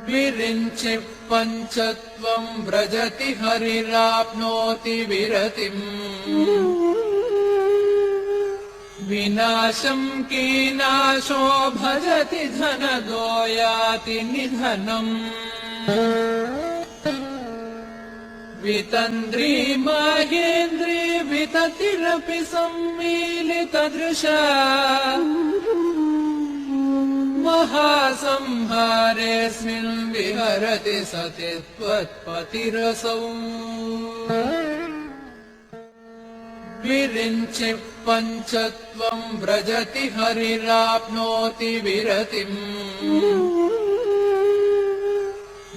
विरिञ्चि पञ्चत्वं व्रजति हरिराप्नोति विरतिम् विनाशं कीनाशो भजति धनदो याति निधनम् वितन्द्री महेन्द्री विततिरपि सम्मीलितदृशा महासंहारेऽस्मिन् विहरति सति त्वत्पतिरसौ विरिञ्चि पञ्चत्वं व्रजति हरिराप्नोति विरतिम्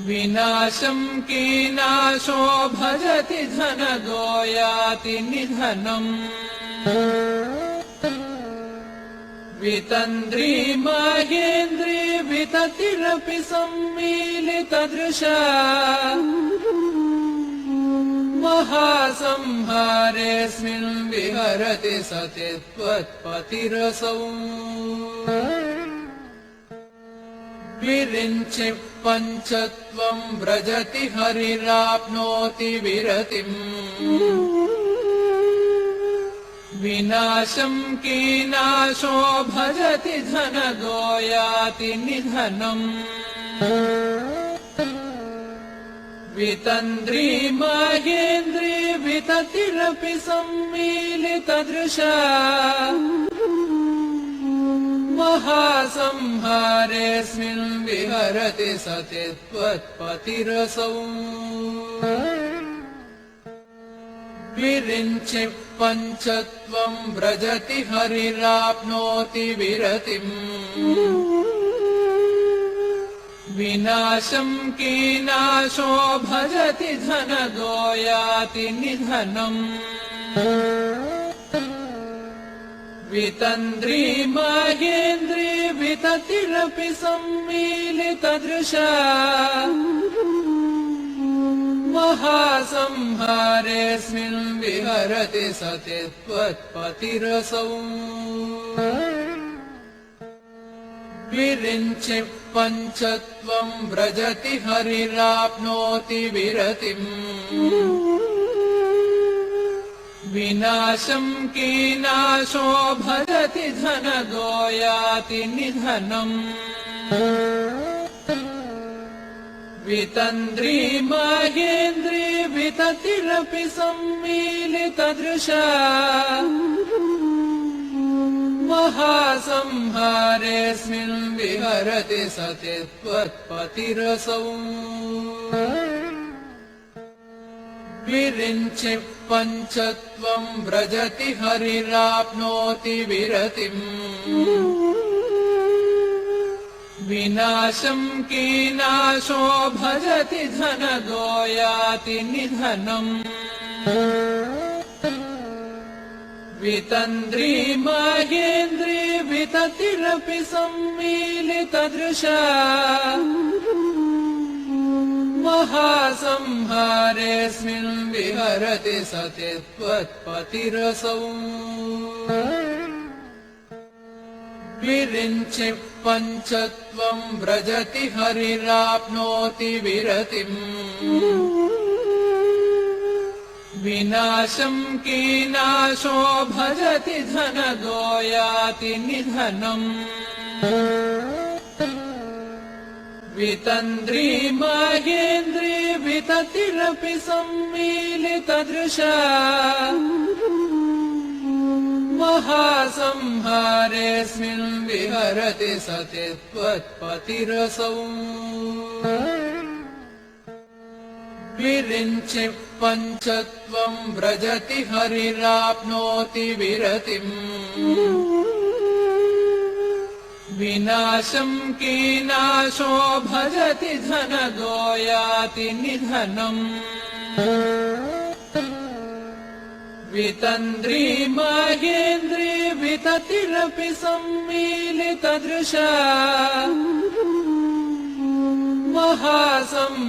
विनाशं कीनाशो भजति धनदो याति निधनम् वितन्द्री महेन्द्री विततिरपि सम्मीलितदृशा महासंहारेऽस्मिन् विहरति सति त्वत्पतिरसौ विरिञ्चि पञ्चत्वं व्रजति हरिराप्नोति विरतिम् विनाशं कीनाशो भजति धनदो याति निधनम् वितन्द्री महेन्द्री विततिरपि सम्मीलितदृशा महासंहारेऽस्मिन् विहरति सति त्वत्पतिरसौ विरिञ्चि पञ्चत्वं व्रजति हरिराप्नोति विरतिम् विनाशं कीनाशो भजति धनदो याति निधनम् वितन्द्री महेन्द्री विततिरपि सम्मीलितदृशा महासंहारेऽस्मिन् विहरति सति त्वत्पतिरसौ विरिञ्चि पञ्चत्वं व्रजति हरिराप्नोति विरतिम् विनाशं कीनाशो भजति धनदो याति निधनम् वितन्द्री महेन्द्री विततिरपि सम्मीलितदृशा महासंहारेऽस्मिन् विहरति सति त्वत्पतिरसौ विरिञ्चि पञ्चत्वं व्रजति हरिराप्नोति विरतिम् विनाशं कीनाशो भजति धनदो याति निधनम् वितन्द्री महेन्द्री विततिरपि सम्मीलितदृशा महासंहारेऽस्मिन् विहरति सति त्वत्पतिरसौ विरिञ्चि पञ्चत्वं व्रजति हरिराप्नोति विरतिम् विनाशं कीनाशो भजति धनदो याति निधनम् वितन्द्री महेन्द्री विततिरपि सम्मीलितदृशा महासंहारेऽस्मिन् विहरति सति त्वत्पतिरसौ विरिञ्चि पञ्चत्वं व्रजति हरिराप्नोति विरतिम् विनाशं कीनाशो भजति धनदो याति निधनम् वितन्द्री महेन्द्री विततिरपि सम्मीलितदृशा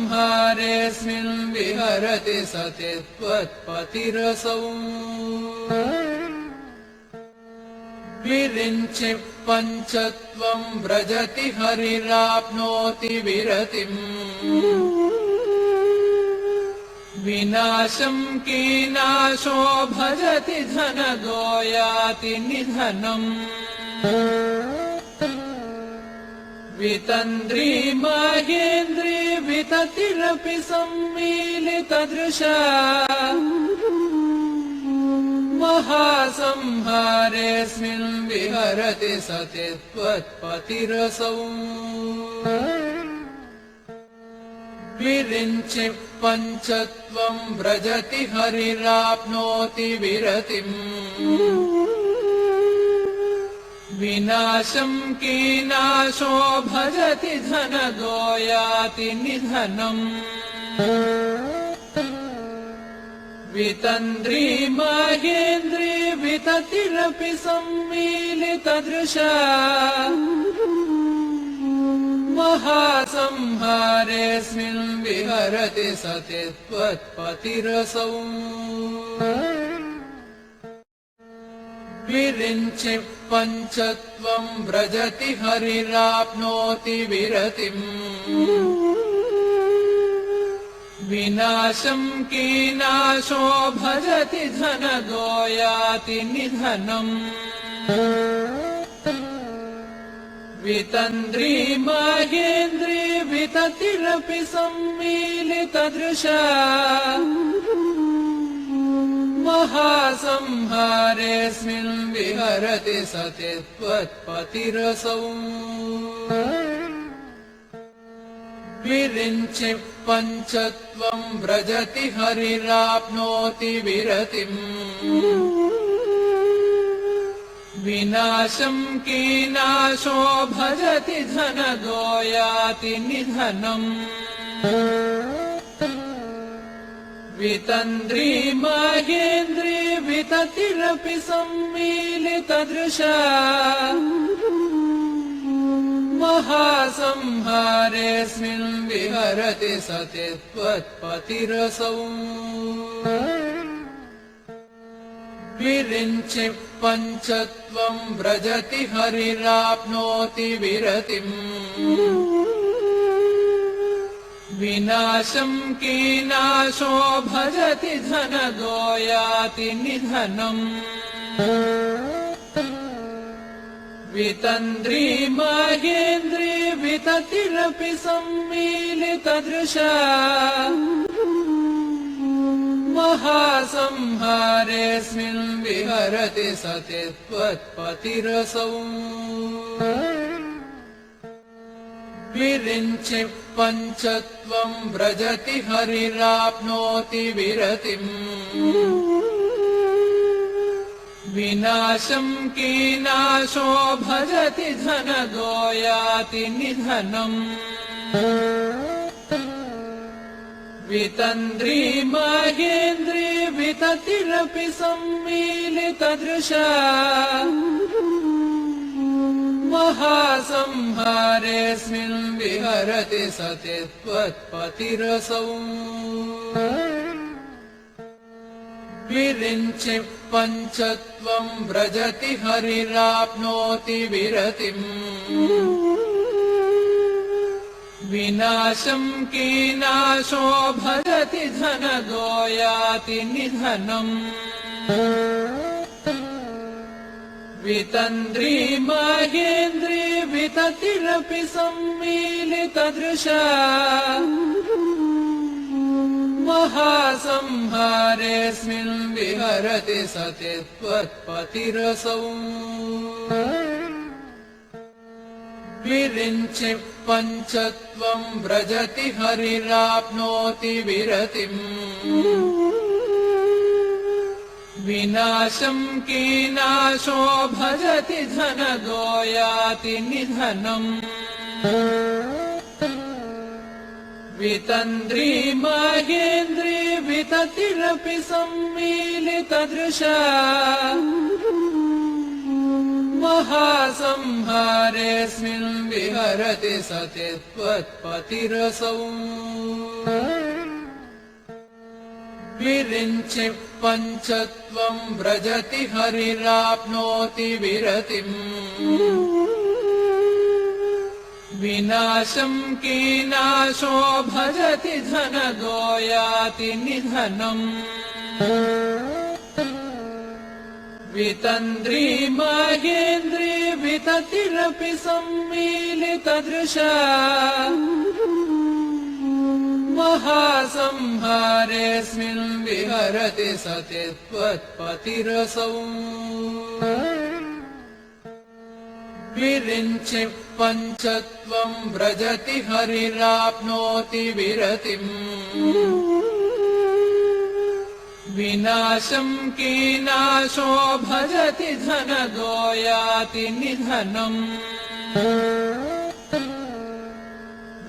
महासंहारेऽस्मिन् विहरति सति त्वत्पतिरसौ विरिञ्चि पञ्चत्वं व्रजति हरिराप्नोति विरतिम् विनाशं कीनाशो भजति धनदो याति निधनम् वितन्द्री माहेन्द्री विततिरपि सम्मीलितदृशा महासंहारेऽस्मिन् विहरति सति त्वत्पतिरसौ विरिञ्चि पञ्चत्वं व्रजति हरिराप्नोति विरतिम् विनाशं कीनाशो भजति धनदो याति निधनम् वितन्द्री माहेन्द्री विततिरपि सम्मीलितदृशा महासंहारेऽस्मिन् विहरति सति त्वत्पतिरसौ विरिञ्चि पञ्चत्वं व्रजति हरिराप्नोति विरतिम् विनाशं कीनाशो भजति धनदो याति निधनम् वितन्द्री माहेन्द्री विततिरपि सम्मीलितदृशा महासंहारेऽस्मिन् विहरति सति त्वत्पतिरसौ विरिञ्चि पञ्चत्वं व्रजति हरिराप्नोति विरतिम् विनाशं कीनाशो भजति धनदो याति निधनम् वितन्द्री माहेन्द्री विततिरपि सम्मीलितदृशा महासंहारेऽस्मिन् विहरति सति त्वत्पतिरसौ विरिञ्चि पञ्चत्वं व्रजति हरिराप्नोति विरतिम् विनाशं कीनाशो भजति धनदो याति निधनम् वितन्द्री माहेन्द्री विततिरपि सम्मीलितदृशा महासंहारेऽस्मिन् विहरति सति त्वत्पतिरसौ विरिञ्चि पञ्चत्वं व्रजति हरिराप्नोति विरतिम् विनाशं कीनाशो भजति धनदो याति निधनम् वितन्द्री माहेन्द्री विततिरपि सम्मीलितदृशा महासंहारेऽस्मिन् विहरति सति त्वत्पतिरसौ विरिञ्चि पञ्चत्वं व्रजति हरिराप्नोति विरतिम् विनाशं कीनाशो भजति धनदो याति निधनम् वितन्द्री माहेन्द्री विततिरपि सम्मीलितदृशा महासंहारेऽस्मिन् विहरति सति त्वत्पतिरसौ विरिञ्चि पञ्चत्वं व्रजति हरिराप्नोति विरतिम् विनाशं कीनाशो भजति धनदो याति निधनम् वितन्द्री माहेन्द्री विततिरपि सम्मीलितदृशा महासंहारेऽस्मिन् विहरति सति त्वत्पतिरसौ विरिञ्चि पञ्चत्वं व्रजति हरिराप्नोति विरतिम् विनाशं कीनाशो भजति धनदो याति निधनम् वितन्द्री माहेन्द्री विततिरपि सम्मीलितदृशा महासंहारेऽस्मिन् विहरति सति त्वत्पतिरसौ विरिञ्चि पञ्चत्वं व्रजति हरिराप्नोति विरतिम् विनाशं कीनाशो भजति धनदो याति निधनम्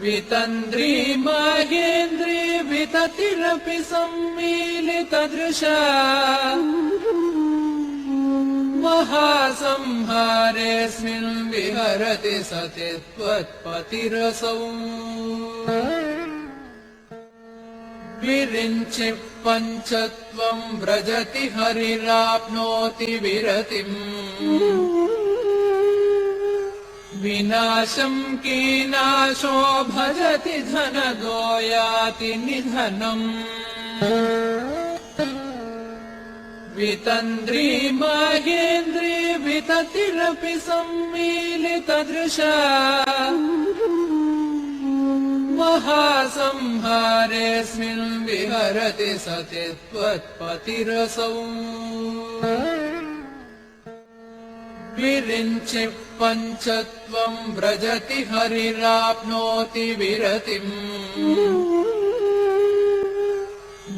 वितन्द्री माहेन्द्री विततिरपि सम्मीलितदृशा महासंहारेऽस्मिन् विहरति सति त्वत्पतिरसौ विरिञ्चि पञ्चत्वं व्रजति हरिराप्नोति विरतिम् विनाशं कीनाशो भजति धनदो याति निधनम् वितन्द्री माहेन्द्री विततिरपि सम्मीलितदृशा महासंहारेऽस्मिन् विहरति सति त्वत्पतिरसौ विरिञ्चि पञ्चत्वं व्रजति हरिराप्नोति विरतिम्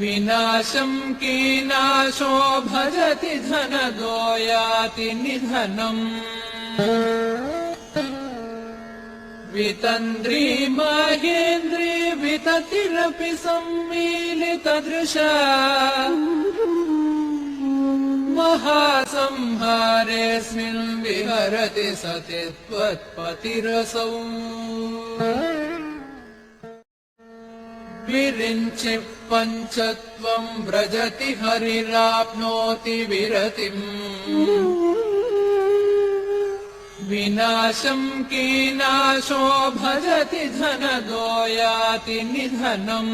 विनाशं कीनाशो भजति धनदो याति निधनम् वितन्द्री माहेन्द्री विततिरपि सम्मीलितदृशा महासंहारेऽस्मिन् विहरति सति त्वत्पतिरसौ विरिञ्चि पञ्चत्वं व्रजति हरिराप्नोति विरतिम् विनाशं कीनाशो भजति धनदो याति निधनम्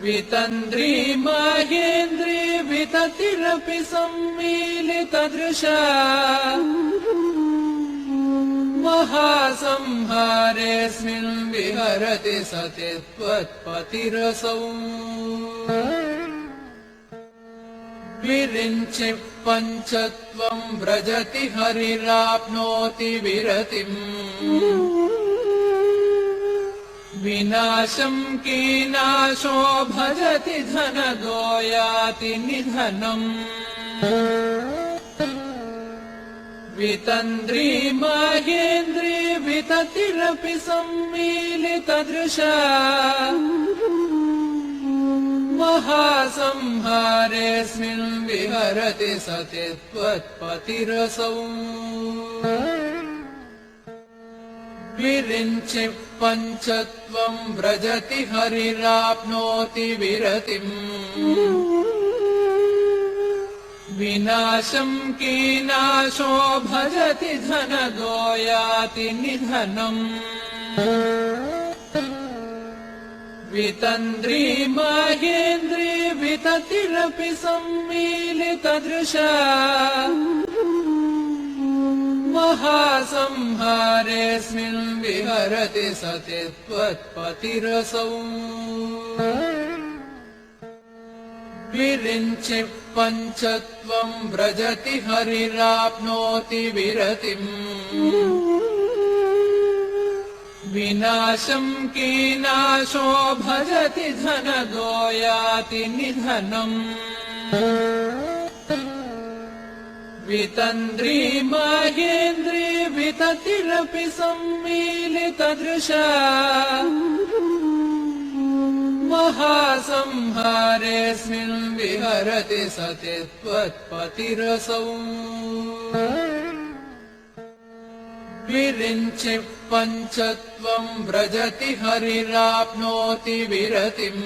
वितन्द्री माहेन्द्री विततिरपि सम्मीलितदृशा महासंहारेऽस्मिन् विहरति सति त्वत्पतिरसौ विरिञ्चि पञ्चत्वं व्रजति हरिराप्नोति विरतिम् विनाशं कीनाशो भजति धनदो याति निधनम् वितन्द्री माहेन्द्री विततिरपि सम्मीलितदृशा महासंहारेऽस्मिन् विहरति सति त्वत्पतिरसौ विरिञ्चि पञ्चत्वं व्रजति हरिराप्नोति विरतिम् विनाशं कीनाशो भजति धनदो याति निधनम् वितन्द्री माहेन्द्री विततिरपि सम्मीलितदृशा महासंहारेऽस्मिन् विहरति सति त्वत्पतिरसौ विरिञ्चि पञ्चत्वं व्रजति हरिराप्नोति विरतिम् विनाशं कीनाशो भजति धनदो याति निधनम् वितन्द्री माहेन्द्री विततिरपि सम्मीलितदृशा महासंहारेऽस्मिन् विहरति सति त्वत्पतिरसौ विरिञ्चि पञ्चत्वं व्रजति हरिराप्नोति विरतिम्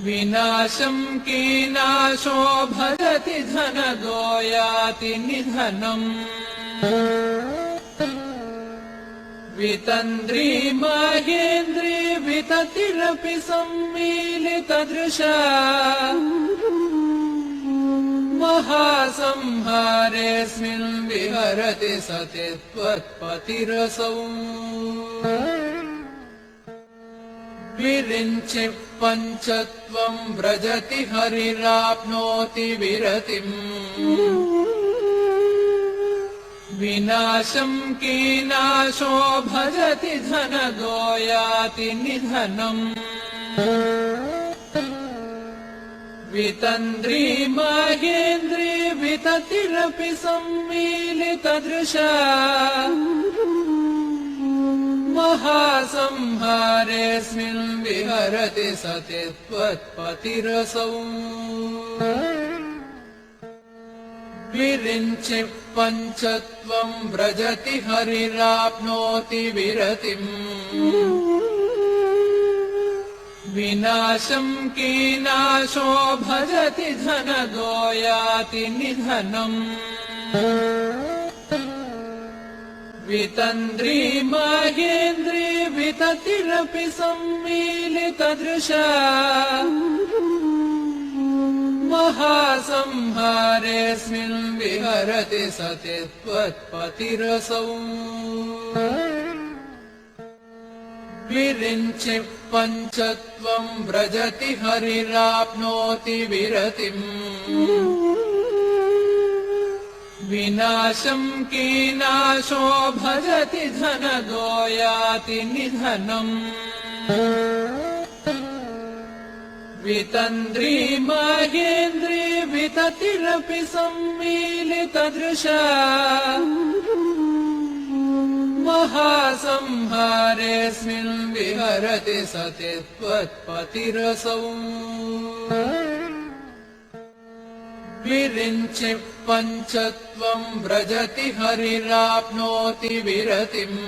विनाशं कीनाशो भजति धनदो याति निधनम् वितन्द्री माहेन्द्री विततिरपि सम्मीलितदृशा महासंहारेऽस्मिन् विहरति सति त्वत्पतिरसौ विरिञ्चि पञ्चत्वं व्रजति हरिराप्नोति विरतिम् विनाशं कीनाशो भजति धनदो याति निधनम् वितन्द्री माहेन्द्री विततिरपि सम्मीलितदृशा महासंहारेऽस्मिन् विहरति सति त्वत्पतिरसौ विरिञ्चि पञ्चत्वं व्रजति हरिराप्नोति विरतिम् विनाशं कीनाशो भजति धनदो याति निधनम् वितन्द्री माहेन्द्री विततिरपि सम्मीलितदृशा महासंहारेऽस्मिन् विहरति सति त्वत्पतिरसौ विरिञ्चि पञ्चत्वं व्रजति हरिराप्नोति विरतिम् विनाशं कीनाशो भजति धनदो याति निधनम् वितन्द्री माहेन्द्री विततिरपि सम्मीलितदृशा महासंहारेऽस्मिन् विहरति सति त्वत्पतिरसौ विरिञ्चि पञ्चत्वं व्रजति हरिराप्नोति विरतिम्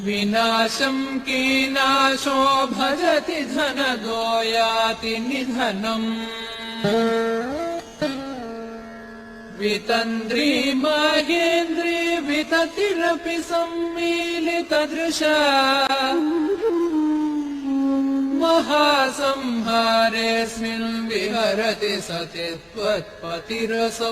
विनाशं कीनाशो भजति धनदो याति निधनम् वितन्द्री माहेन्द्री विततिरपि सम्मीलितदृशा महासंहारेऽस्मिन् विहरति सति त्वत्पतिरसौ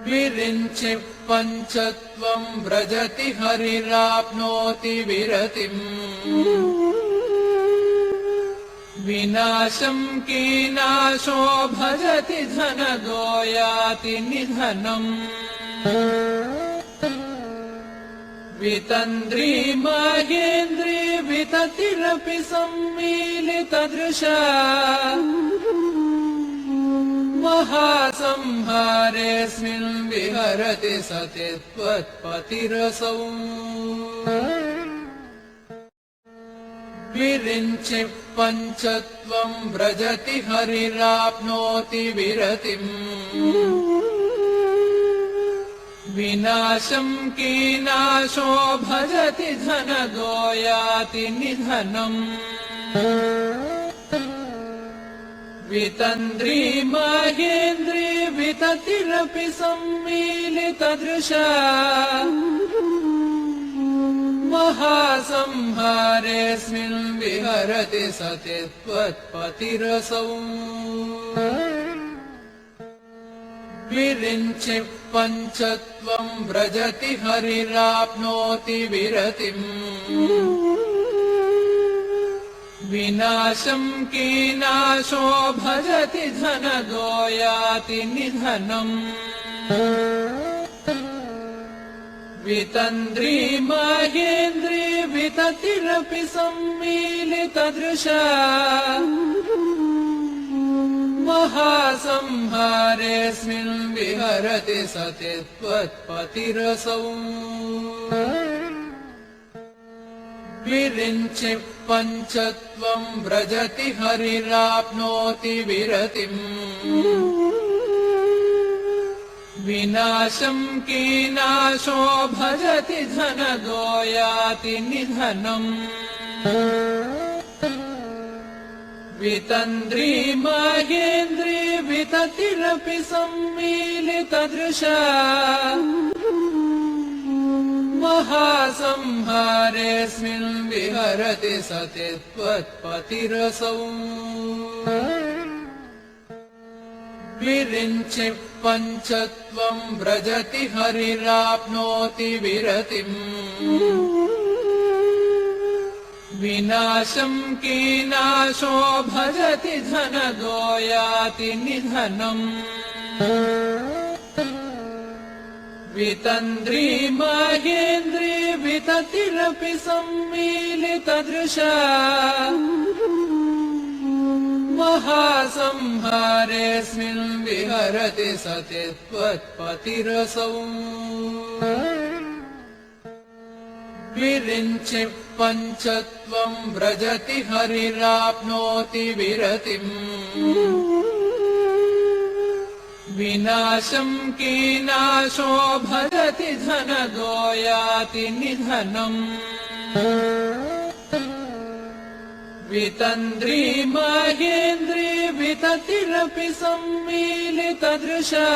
विरिञ्चि पञ्चत्वं व्रजति हरिराप्नोति विरतिम् विनाशं कीनाशो भजति धनदो याति निधनम् वितन्द्री माहेन्द्री विततिरपि सम्मीलितदृशा महासंहारेऽस्मिन् विहरति सति त्वत्पतिरसौ विरिञ्चि पञ्चत्वं व्रजति हरिराप्नोति विरतिम् विनाशं कीनाशो भजति धनदो याति निधनम् वितन्द्री माहेन्द्री विततिरपि सम्मीलितदृशा महासंहारेऽस्मिन् विहरति सति त्वत्पतिरसौ विरिञ्चि पञ्चत्वं व्रजति हरिराप्नोति विरतिम् विनाशं कीनाशो भजति धनदो याति निधनम् वितन्द्री माहेन्द्री विततिरपि सम्मीलितदृशा महासंहारेऽस्मिन् विहरति सति त्वत्पतिरसौ विरिञ्चि पञ्चत्वं व्रजति हरिराप्नोति विरतिम् विनाशं कीनाशो भजति धनदो याति निधनम् वितन्द्री माहेन्द्री विततिरपि सम्मीलितदृशा महासंहारेऽस्मिन् विहरति सति त्वत्पतिरसौ विरिञ्चि पञ्चत्वं व्रजति हरिराप्नोति विरतिम् विनाशं कीनाशो भजति धनदो याति निधनम् वितन्द्री माहेन्द्री विततिरपि सम्मीलितदृशा महासंहारेऽस्मिन् विहरति सति त्वत्पतिरसौ विरिञ्चि पञ्चत्वं व्रजति हरिराप्नोति विरतिम् विनाशं कीनाशो भजति धनदो याति निधनम् वितन्द्री माहेन्द्री विततिरपि सम्मीलितदृशा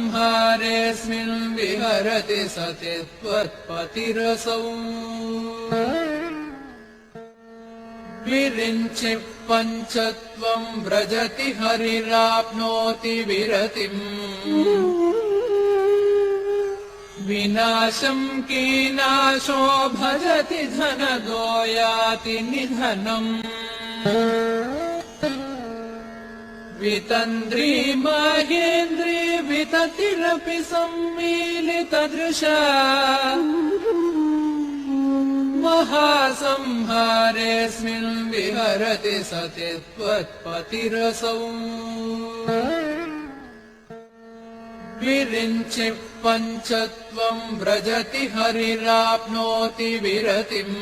महासंहारेऽस्मिन् विहरति सति त्वत्पतिरसौ विरिञ्चि पञ्चत्वं व्रजति हरिराप्नोति विरतिम् विनाशं कीनाशो भजति धनदो याति निधनम् वितन्द्री माहेन्द्री विततिरपि सम्मीलितदृशा महासंहारेऽस्मिन् विहरति सति त्वत्पतिरसौ विरिञ्चि पञ्चत्वं व्रजति हरिराप्नोति विरतिम्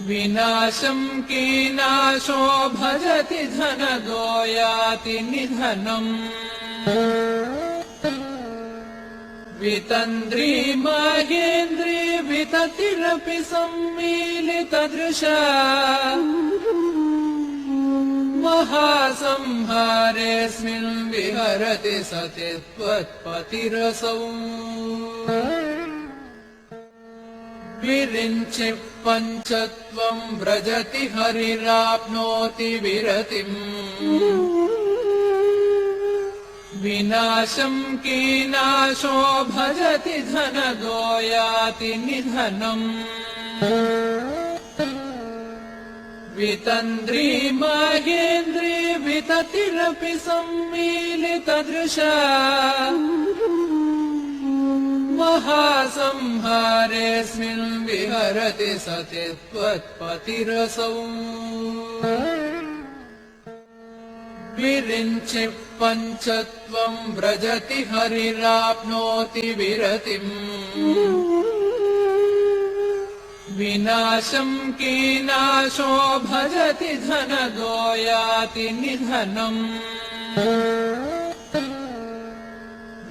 विनाशं कीनाशो भजति धनदो याति निधनम् वितन्द्री माहेन्द्री विततिरपि सम्मीलितदृशा महासंहारेऽस्मिन् विहरति सति त्वत्पतिरसौ विरिञ्चि पञ्चत्वं व्रजति हरिराप्नोति विरतिम् विनाशं कीनाशो भजति धनदो याति निधनम् वितन्द्री माहेन्द्री विततिरपि सम्मीलितदृशा महासंहारेऽस्मिन् विहरति सति त्वत्पतिरसौ विरिञ्चि पञ्चत्वं व्रजति हरिराप्नोति विरतिम् विनाशं कीनाशो भजति धनदो याति निधनम्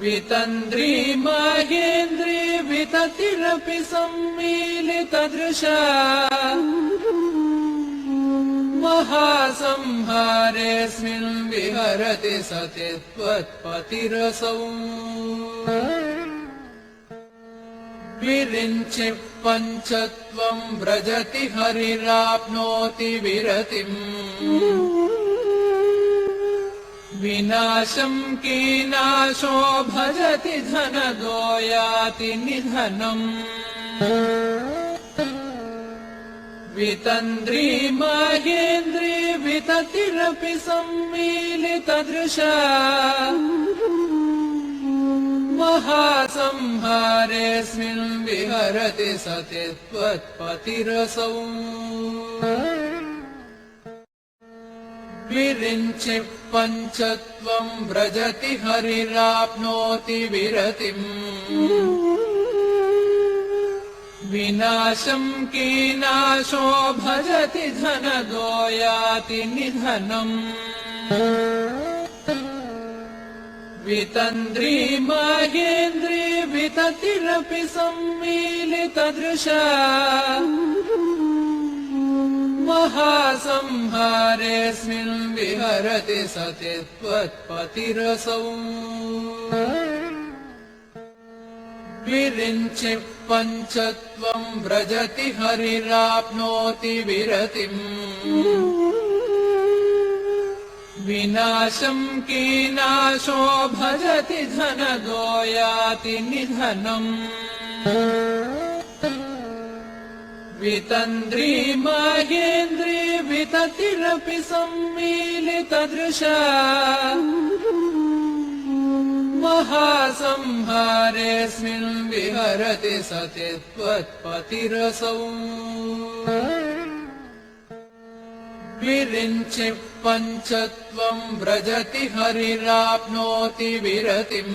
वितन्द्री माहेन्द्री विततिरपि सम्मीलितदृशा महासंहारेऽस्मिन् विहरति सति त्वत्पतिरसौ विरिञ्चि पञ्चत्वं व्रजति हरिराप्नोति विरतिम् विनाशं कीनाशो भजति धनदो याति निधनम् वितन्द्री माहेन्द्री विततिरपि सम्मीलितदृशा महासंहारेऽस्मिन् विहरति सति त्वत्पतिरसौ विरिञ्चि पञ्चत्वं व्रजति हरिराप्नोति विरतिम् विनाशं कीनाशो भजति धनदो याति निधनम् वितन्द्री माहेन्द्री विततिरपि सम्मीलितदृशा महासंहारेऽस्मिन् विहरति सति त्वत्पतिरसौ विरिञ्चि पञ्चत्वं व्रजति हरिराप्नोति विरतिम् विनाशं कीनाशो भजति धनदो याति निधनम् वितन्द्री माहेन्द्री विततिरपि सम्मीलितदृशा महासंहारेऽस्मिन् विहरति सति त्वत्पतिरसौ विरिञ्चि पञ्चत्वं व्रजति हरिराप्नोति विरतिम्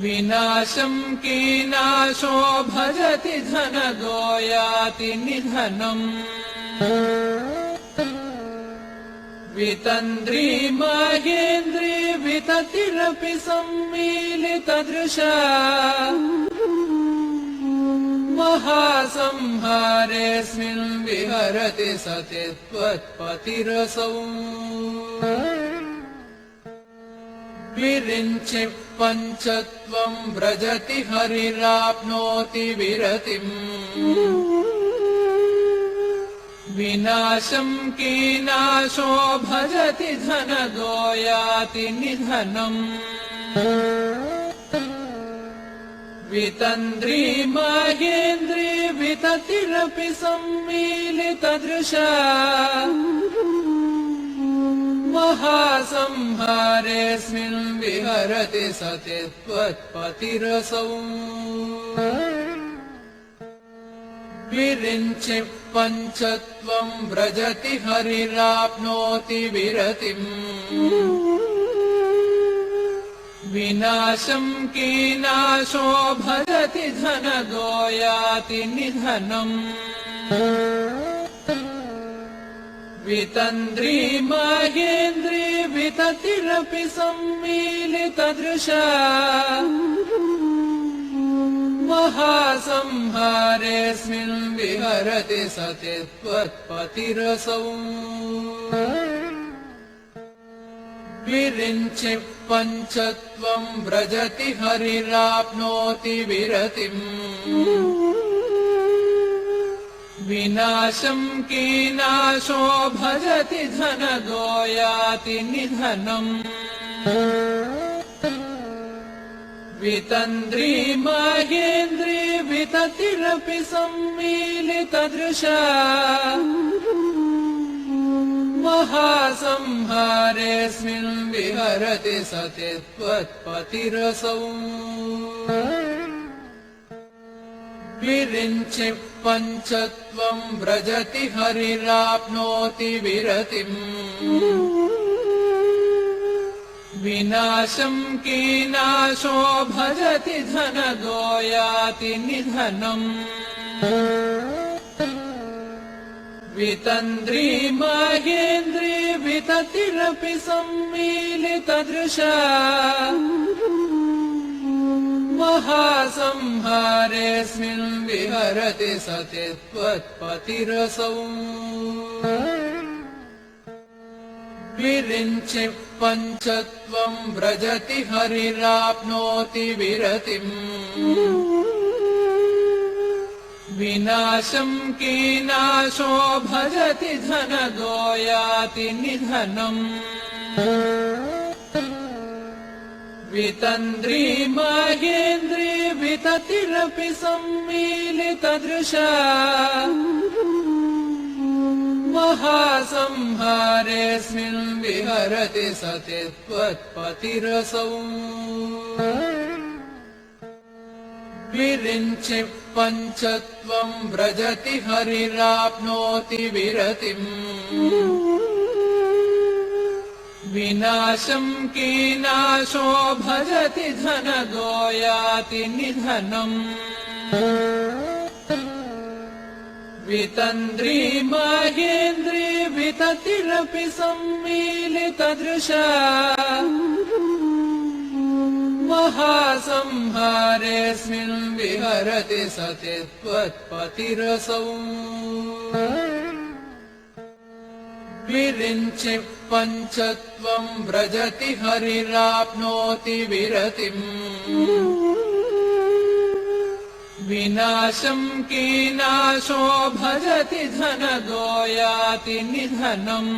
विनाशं कीनाशो भजति धनदो याति निधनम् वितन्द्री माहेन्द्री विततिरपि सम्मीलितदृशा महासंहारेऽस्मिन् विहरति सति त्वत्पतिरसौ विरिञ्चि पञ्चत्वं व्रजति हरिराप्नोति विरतिम् विनाशं कीनाशो भजति धनदो याति निधनम् वितन्द्री माहेन्द्री विततिरपि सम्मीलितदृशा महासंहारेऽस्मिन् विहरति सति त्वत्पतिरसौ विरिञ्चि पञ्चत्वं व्रजति हरिराप्नोति विरतिम् विनाशं कीनाशो भजति धनदो याति निधनम् वितन्द्री माहेन्द्री विततिरपि सम्मीलितदृशा महासंहारेऽस्मिन् विहरति सति त्वत्पतिरसौ विरिञ्चि पञ्चत्वं व्रजति हरिराप्नोति विरतिम् विनाशं कीनाशो भजति धनदो याति निधनम् वितन्द्री माहेन्द्री विततिरपि सम्मीलितदृशा महासंहारेऽस्मिन् विहरति सति त्वत्पतिरसौ विरिञ्चि पञ्चत्वं व्रजति हरिराप्नोति विरतिम् विनाशं कीनाशो भजति धनदो याति निधनम् वितन्द्री माहेन्द्री विततिरपि सम्मीलितदृशा महासंहारेऽस्मिन् विहरति सति त्वत्पतिरसौ विरिञ्चि पञ्चत्वं व्रजति हरिराप्नोति विरतिम् विनाशं कीनाशो भजति धनदो याति निधनम् वितन्द्री माहेन्द्री विततिरपि सम्मीलितदृशा महासंहारेऽस्मिन् विहरति सति त्वत्पतिरसौ विरिञ्चि पञ्चत्वं व्रजति हरिराप्नोति विरतिम् विनाशं कीनाशो भजति धनदो याति निधनम् वितन्द्री महेन्द्री विततिरपि सम्मीलितदृशा महासंहारेऽस्मिन् विहरति सति त्वत्पतिरसौ विरिञ्चि पञ्चत्वं व्रजति हरिराप्नोति विरतिम् विनाशं कीनाशो भजति धनदो याति निधनम्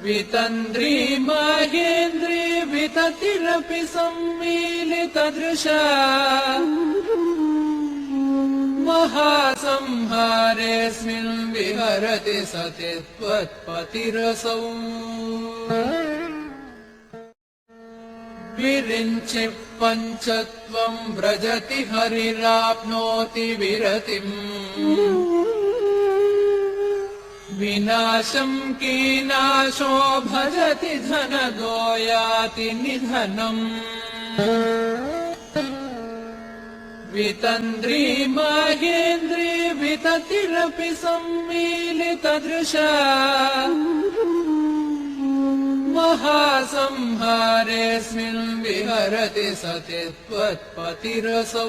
वितन्द्री महेन्द्री विततिरपि सम्मीलितदृशा महासंहारेऽस्मिन् विहरति सति त्वत्पतिरसौ विरिञ्चि पञ्चत्वं व्रजति हरिराप्नोति विरतिम् विनाशं कीनाशो भजति धनदो याति निधनम् वितन्द्री महेन्द्री विततिरपि सम्मीलितदृशा महासंहारेऽस्मिन् विहरति सति त्वत्पतिरसौ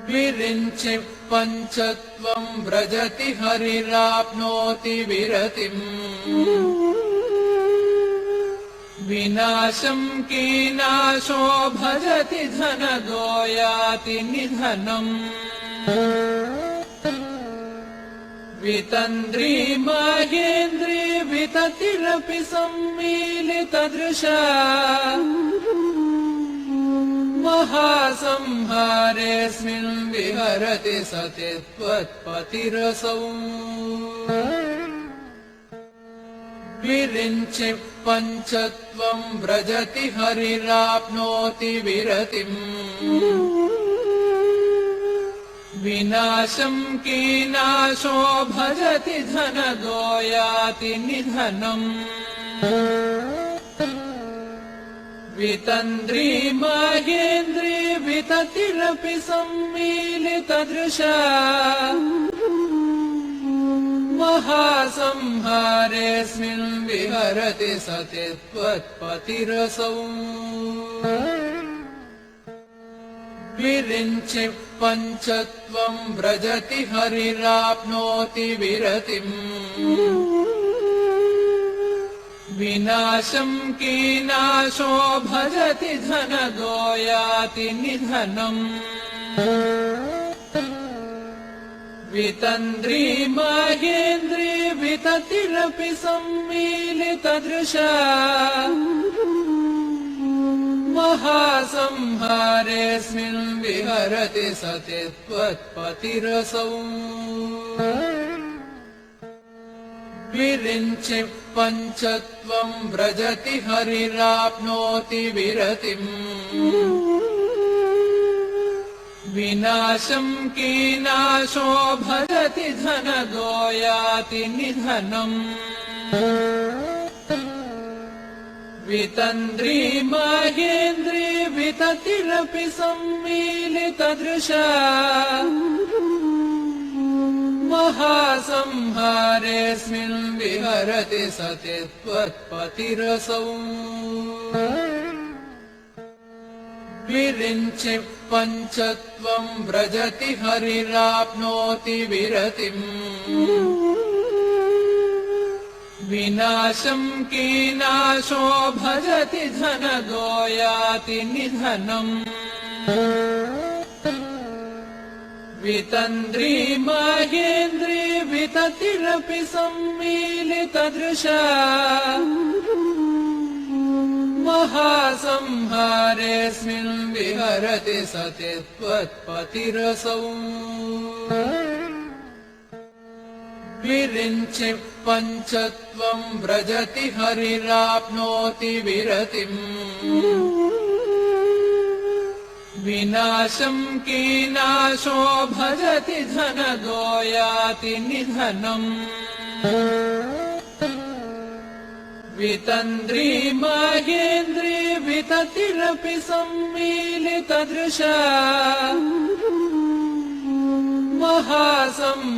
विरिञ्चि पञ्चत्वं व्रजति हरिराप्नोति विरतिम् विनाशं कीनाशो भजति धनदो याति निधनम् वितन्द्री महेन्द्री विततिरपि सम्मीलितदृशा महासंहारेऽस्मिन् विहरति सति त्वत्पतिरसौ विरिञ्चि पञ्चत्वं व्रजति हरिराप्नोति विरतिम् विनाशं कीनाशो भजति धनदो याति निधनम् वितन्द्री महेन्द्री विततिरपि सम्मीलितदृशा महासंहारेऽस्मिन् विहरति सति त्वत्पतिरसौ विरिञ्चि पञ्चत्वं व्रजति हरिराप्नोति विरतिम् विनाशं कीनाशो भजति धनदो याति निधनम् वितन्द्री महेन्द्री विततिरपि सम्मीलितदृशा महासंहारेऽस्मिन् विहरति सति त्वत्पतिरसौ विरिञ्चि पञ्चत्वं व्रजति हरिराप्नोति विरतिम् विनाशं कीनाशो भजति धनदो याति निधनम् वितन्द्री महेन्द्री विततिरपि सम्मीलितदृशा महासंहारेऽस्मिन् विहरति सति त्वत्पतिरसौ विरिञ्चि पञ्चत्वं व्रजति हरिराप्नोति विरतिम् विनाशं कीनाशो भजति धनदो याति निधनम् वितन्द्री महेन्द्री विततिरपि सम्मीलितदृशा महासंहारेऽस्मिन् विहरति सति त्वत्पतिरसौ विरिञ्चि पञ्चत्वं व्रजति हरिराप्नोति विरतिम् विनाशं कीनाशो भजति धनदो याति निधनम् वितन्द्री माहेन्द्री विततिरपि सम्मीलितदृशा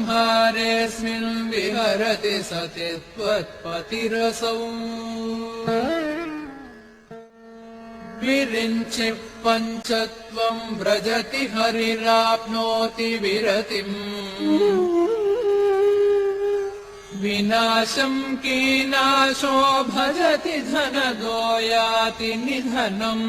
महासंहारेऽस्मिन् विहरति सति त्वत्पतिरसौ विरिञ्चि पञ्चत्वं व्रजति हरिराप्नोति विरतिम् विनाशं कीनाशो भजति धनदो याति निधनम्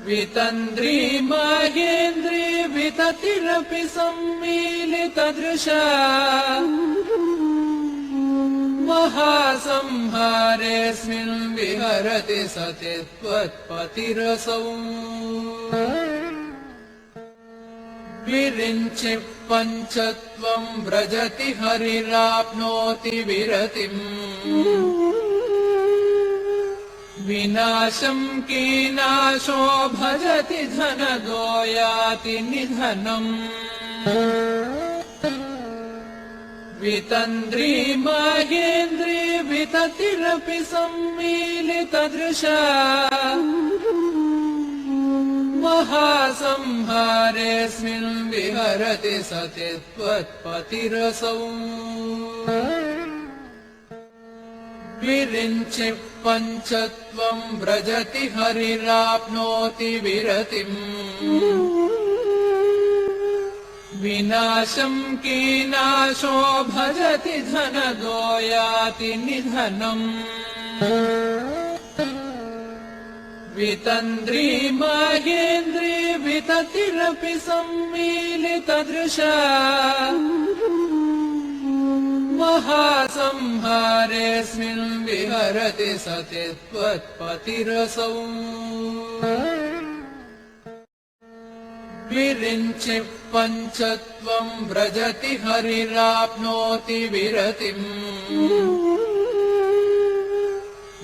वितन्द्री माहेन्द्री विततिरपि सम्मीलितदृशा महासंहारेऽस्मिन् विहरति सति त्वत्पतिरसौ विरिञ्चि पञ्चत्वं व्रजति हरिराप्नोति विरतिम् विनाशं कीनाशो भजति धनदो याति निधनम् वितन्द्री माहेन्द्री विततिरपि सम्मीलितदृशा महासंहारेऽस्मिन् विहरति सति त्वत्पतिरसौ विरिञ्चि पञ्चत्वं व्रजति हरिराप्नोति विरतिम् विनाशं कीनाशो भजति धनदो याति निधनम् वितन्द्री माहेन्द्री विततिरपि सम्मीलितदृशा महासंहारेऽस्मिन् विहरति सति त्वत्पतिरसौ विरिञ्चि पञ्चत्वं व्रजति हरिराप्नोति विरतिम्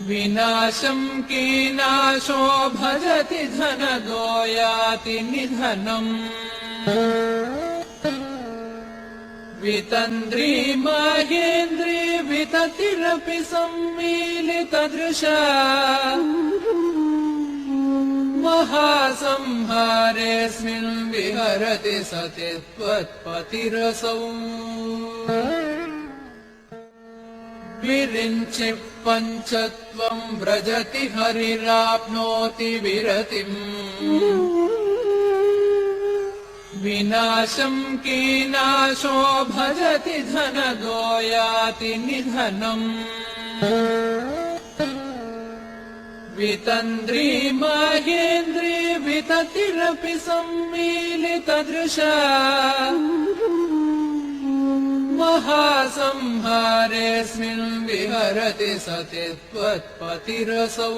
विनाशं कीनाशो भजति धनदो याति निधनम् वितन्द्री माहेन्द्री विततिरपि सम्मीलितदृशा महासंहारेऽस्मिन् विहरति सति त्वत्पतिरसौ विरिञ्चि पञ्चत्वं व्रजति हरिराप्नोति विरतिम् विनाशं कीनाशो भजति धनदो याति निधनम् वितन्द्री माहेन्द्री विततिरपि सम्मीलितदृशा महासंहारेऽस्मिन् विहरति सति त्वत्पतिरसौ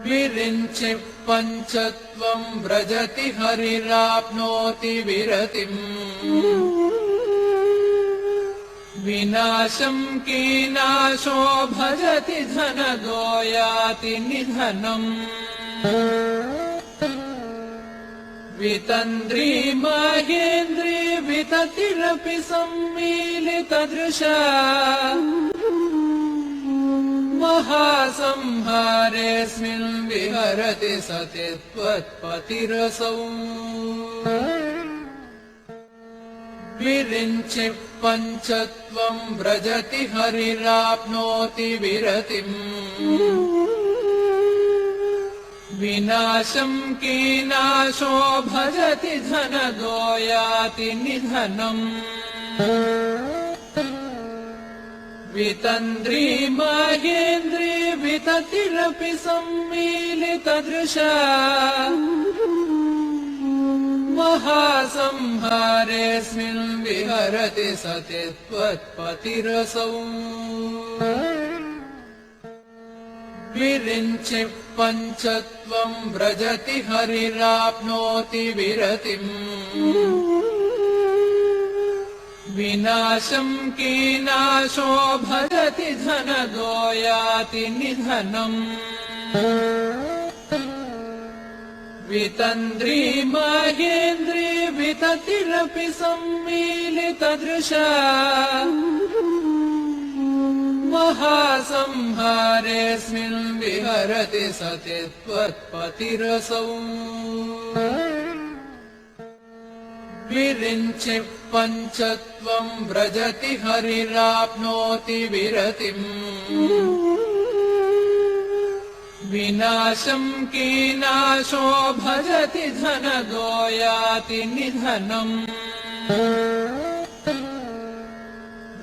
विरिञ्चि पञ्चत्वं व्रजति हरिराप्नोति विरतिम् विनाशं कीनाशो भजति धनदो याति निधनम् वितन्द्री माहेन्द्री विततिरपि सम्मीलितदृशा महासंहारेऽस्मिन् विहरति सति त्वत्पतिरसौ विरिञ्चि पञ्चत्वं व्रजति हरिराप्नोति विरतिम् विनाशं कीनाशो भजति धनदो याति निधनम् वितन्द्री माहेन्द्री विततिरपि सम्मीलितदृशा महासंहारेऽस्मिन् विहरति सति त्वत्पतिरसौ विरिञ्चि पञ्चत्वं व्रजति हरिराप्नोति विरतिम् विनाशं कीनाशो भजति धनदो याति निधनम् वितन्द्री माहेन्द्री विततिरपि सम्मीलितदृशा महासंहारेऽस्मिन् विहरति सति त्वत्पतिरसौ विरिञ्चि पञ्चत्वं व्रजति हरिराप्नोति विरतिम् विनाशं कीनाशो भजति धनदो याति निधनम्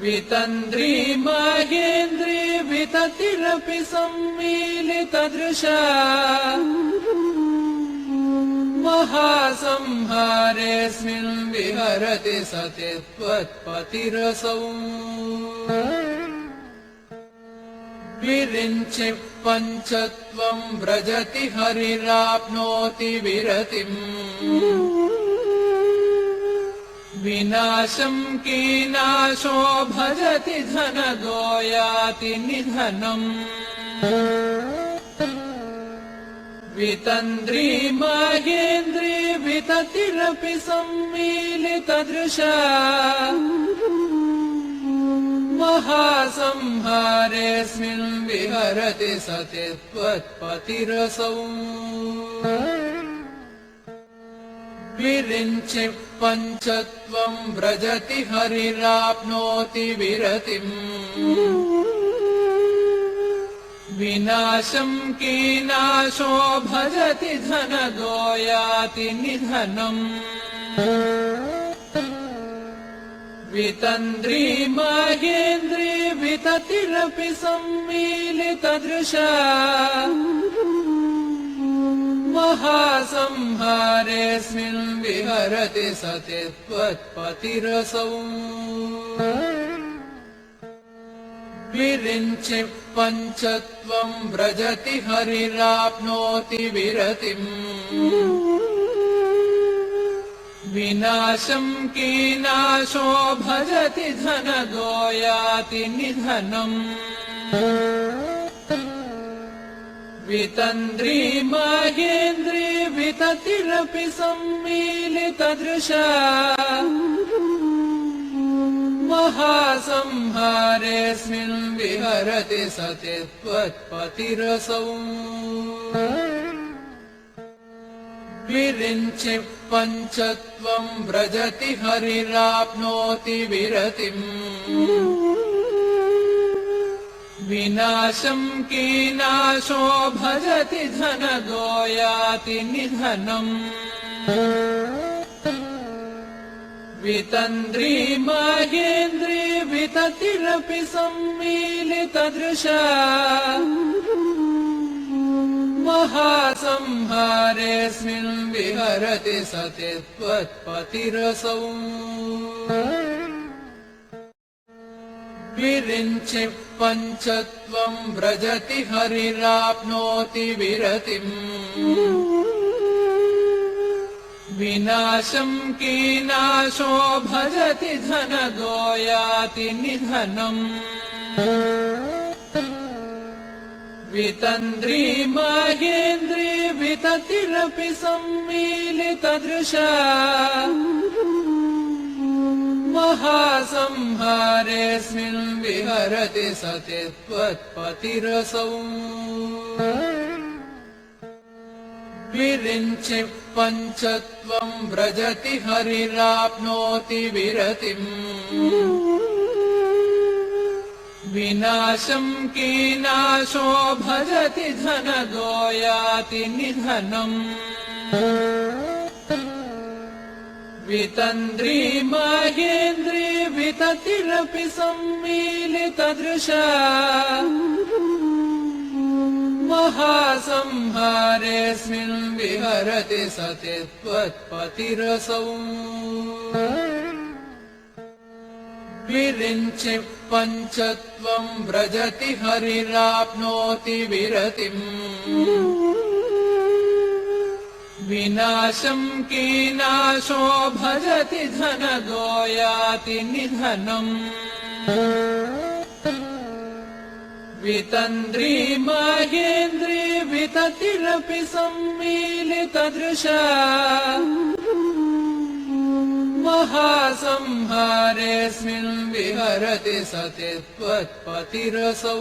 वितन्द्री माहेन्द्री विततिरपि सम्मीलितदृशा महासंहारेऽस्मिन् विहरति सति त्वत्पतिरसौ विरिञ्चि पञ्चत्वं व्रजति हरिराप्नोति विरतिम् विनाशं कीनाशो भजति धनदो याति निधनम् वितन्द्री माहेन्द्री विततिरपि सम्मीलितदृशा महासंहारेऽस्मिन् विहरति सति त्वत्पतिरसौ विरिञ्चि पञ्चत्वं व्रजति हरिराप्नोति विरतिम् विनाशं कीनाशो भजति धनदो याति निधनम् वितन्द्री माहेन्द्री विततिरपि सम्मीलितदृशा महासंहारेऽस्मिन् विहरति सति त्वत्पतिरसौ विरिञ्चि पञ्चत्वं व्रजति हरिराप्नोति विरतिम् विनाशं कीनाशो भजति धनदो याति निधनम् वितन्द्री माहेन्द्री विततिरपि सम्मीलितदृशा महासंहारेऽस्मिन् विहरति सति त्वत्पतिरसौ विरिञ्चि पञ्चत्वं व्रजति हरिराप्नोति विरतिम् विनाशं कीनाशो भजति धनदो याति निधनम् वितन्द्री माहेन्द्री विततिरपि सम्मीलितदृशा महासंहारेऽस्मिन् विहरति सति त्वत्पतिरसौ विरिञ्चि पञ्चत्वं व्रजति हरिराप्नोति विरतिम् विनाशं कीनाशो भजति धनदो याति निधनम् वितन्द्री माहेन्द्री विततिरपि सम्मीलितदृशा महासंहारेऽस्मिन् विहरति सति त्वत्पतिरसौ विरिञ्चि पञ्चत्वं व्रजति हरिराप्नोति विरतिम् विनाशं कीनाशो भजति धनदो याति निधनम् वितन्द्री माहेन्द्री विततिरपि सम्मीलितदृशा महासंहारेऽस्मिन् विहरति सति त्वत्पतिरसौ विरिञ्चि पञ्चत्वं व्रजति हरिराप्नोति विरतिम् विनाशं कीनाशो भजति धनदो याति निधनम् वितन्द्री माहेन्द्री विततिरपि सम्मीलितदृशा महासंहारेऽस्मिन् विहरति सति त्वत्पतिरसौ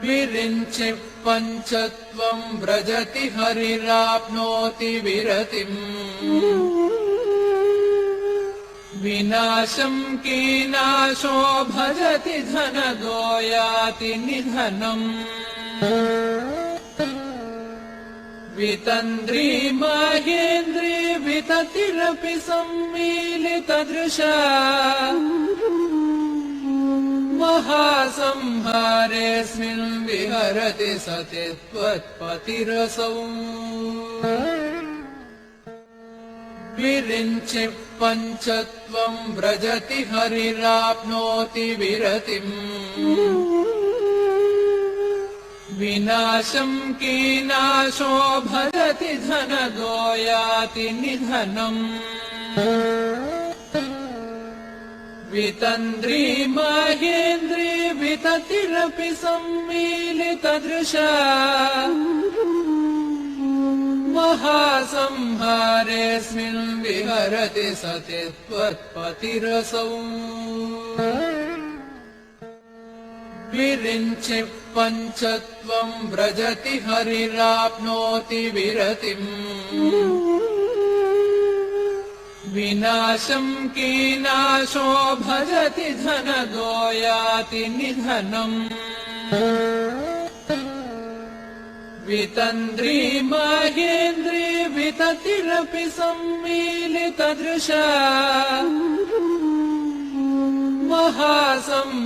विरिञ्चि पञ्चत्वं व्रजति हरिराप्नोति विरतिम् विनाशं कीनाशो भजति धनदो याति निधनम् वितन्द्री माहेन्द्री विततिरपि सम्मीलितदृशा महासंहारेऽस्मिन् विहरति सति त्वत्पतिरसौ विरिञ्चि पञ्चत्वं व्रजति हरिराप्नोति विरतिम् विनाशं कीनाशो भजति धनदो याति निधनम् वितन्द्री माहेन्द्री विततिरपि सम्मीलितदृशा महासंहारेऽस्मिन् विहरति सति त्वत्पतिरसौ विरिञ्चि पञ्चत्वं व्रजति हरिराप्नोति विरतिम् विनाशं कीनाशो भजति धनदो याति निधनम् वितन्द्री माहेन्द्री विततिरपि सम्मीलितदृशा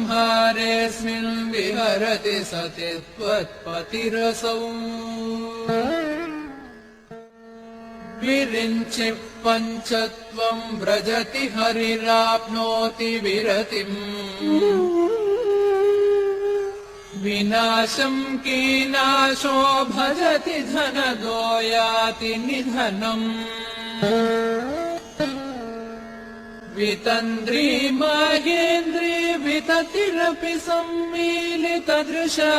महासंहारेऽस्मिन् विहरति सति त्वत्पतिरसौ विरिञ्चि पञ्चत्वं व्रजति हरिराप्नोति विरतिम् विनाशं कीनाशो भजति धनदो याति निधनम् वितन्द्री माहेन्द्री विततिरपि सम्मीलितदृशा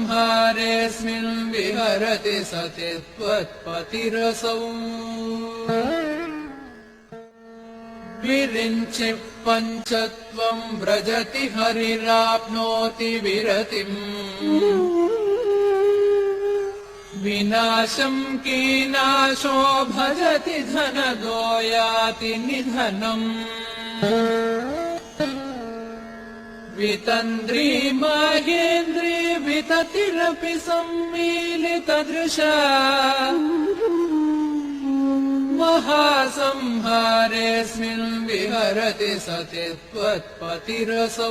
महासंहारेऽस्मिन् विहरति सति त्वत्पतिरसौ विरिञ्चि पञ्चत्वं व्रजति हरिराप्नोति विरतिम् विनाशं कीनाशो भजति धनदो याति निधनम् वितन्द्री माहेन्द्री विततिरपि सम्मीलितदृशा महासंहारेऽस्मिन् विहरति सति त्वत्पतिरसौ